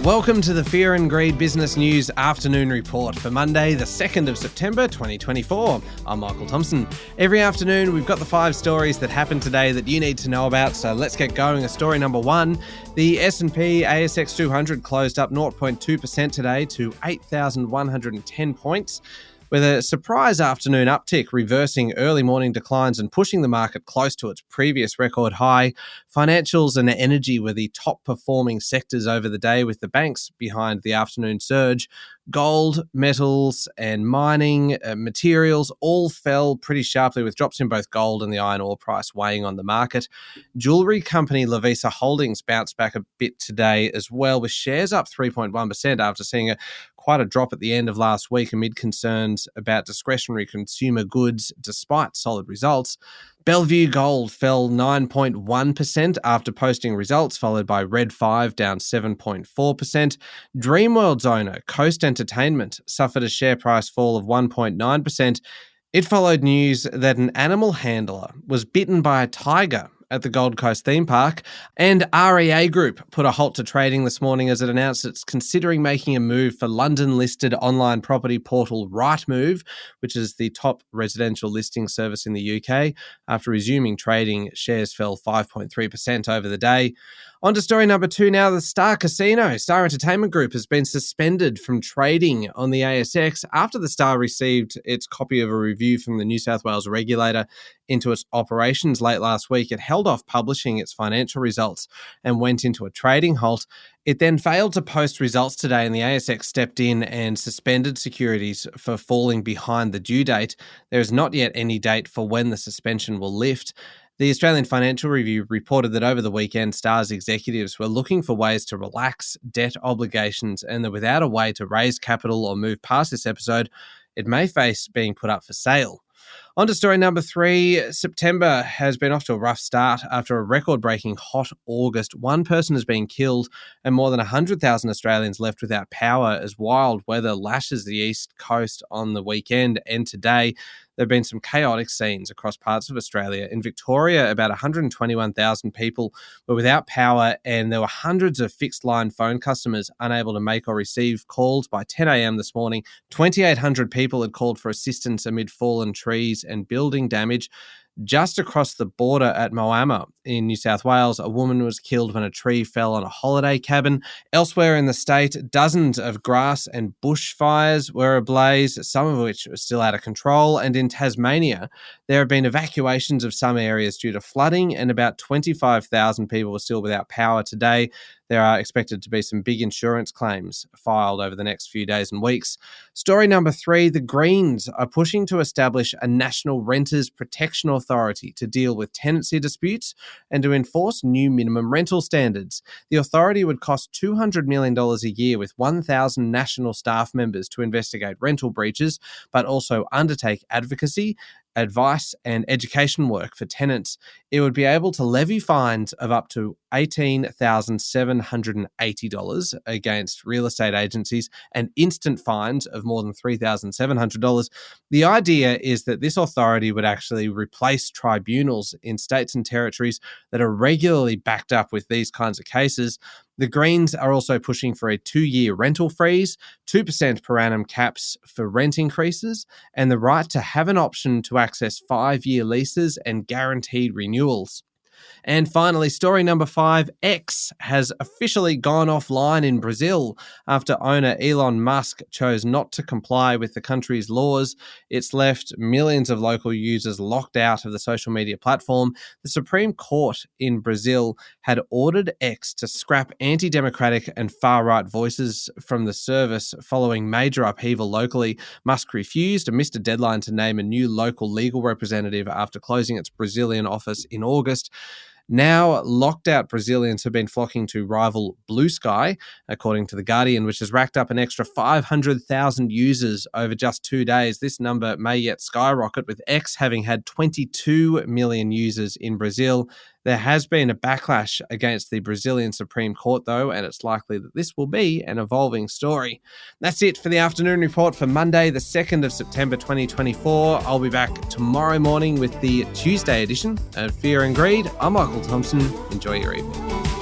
Welcome to the Fear and Greed Business News Afternoon Report for Monday, the 2nd of September 2024. I'm Michael Thompson. Every afternoon, we've got the 5 stories that happened today that you need to know about, so let's get going. Story number 1, the S&P ASX 200 closed up 0.2% today to 8,110 points, with a surprise afternoon uptick reversing early morning declines and pushing the market close to its previous record high. Financials and energy were the top performing sectors over the day, with the banks behind the afternoon surge. Gold, metals and mining materials all fell pretty sharply, with drops in both gold and the iron ore price weighing on the market. Jewellery company Lovisa Holdings bounced back a bit today as well, with shares up 3.1% after seeing quite a drop at the end of last week amid concerns about discretionary consumer goods despite solid results. Bellevue Gold fell 9.1% after posting results, followed by Red 5 down 7.4%. Dreamworld's owner, Coast Entertainment, suffered a share price fall of 1.9%. It followed news that an animal handler was bitten by a tiger at the Gold Coast theme park, and REA Group put a halt to trading this morning as it announced it's considering making a move for London-listed online property portal Rightmove, which is the top residential listing service in the UK. After resuming trading, shares fell 5.3% over the day. On to story number 2 now. The Star Casino, Star Entertainment Group, has been suspended from trading on the ASX after the Star received its copy of a review from the New South Wales regulator into its operations late last week. It held off publishing its financial results and went into a trading halt. It then failed to post results today, and the ASX stepped in and suspended securities for falling behind the due date. There is not yet any date for when the suspension will lift. The Australian Financial Review reported that over the weekend, Star's executives were looking for ways to relax debt obligations, and that without a way to raise capital or move past this episode, it may face being put up for sale. On to story number 3. September has been off to a rough start after a record-breaking hot August. One person has been killed and more than 100,000 Australians left without power as wild weather lashes the east coast on the weekend and today. There have been some chaotic scenes across parts of Australia. In Victoria, about 121,000 people were without power, and there were hundreds of fixed-line phone customers unable to make or receive calls by 10 a.m. this morning. 2,800 people had called for assistance amid fallen trees and building damage. Just across the border at Moama in New South Wales, a woman was killed when a tree fell on a holiday cabin. Elsewhere in the state, dozens of grass and bushfires were ablaze, some of which are still out of control. And in Tasmania, there have been evacuations of some areas due to flooding, and about 25,000 people were still without power today. There are expected to be some big insurance claims filed over the next few days and weeks. Story number 3, the Greens are pushing to establish a national renters protection authority to deal with tenancy disputes and to enforce new minimum rental standards. The authority would cost $200 million a year with 1,000 national staff members to investigate rental breaches, but also undertake advocacy, advice and education work for tenants. It would be able to levy fines of up to $18,780 against real estate agencies and instant fines of more than $3,700. The idea is that this authority would actually replace tribunals in states and territories that are regularly backed up with these kinds of cases. The Greens are also pushing for a 2-year rental freeze, 2% per annum caps for rent increases, and the right to have an option to access 5-year leases and guaranteed renewals. And finally, story number 5, X has officially gone offline in Brazil after owner Elon Musk chose not to comply with the country's laws. It's left millions of local users locked out of the social media platform. The Supreme Court in Brazil had ordered X to scrap anti-democratic and far-right voices from the service following major upheaval locally. Musk refused and missed a deadline to name a new local legal representative after closing its Brazilian office in August. Now, locked out Brazilians have been flocking to rival Blue Sky, according to The Guardian, which has racked up an extra 500,000 users over just 2 days. This number may yet skyrocket, with X having had 22 million users in Brazil. There has been a backlash against the Brazilian Supreme Court, though, and it's likely that this will be an evolving story. That's it for the afternoon report for Monday, the 2nd of September 2024. I'll be back tomorrow morning with the Tuesday edition of Fear and Greed. I'm Michael Thompson. Enjoy your evening.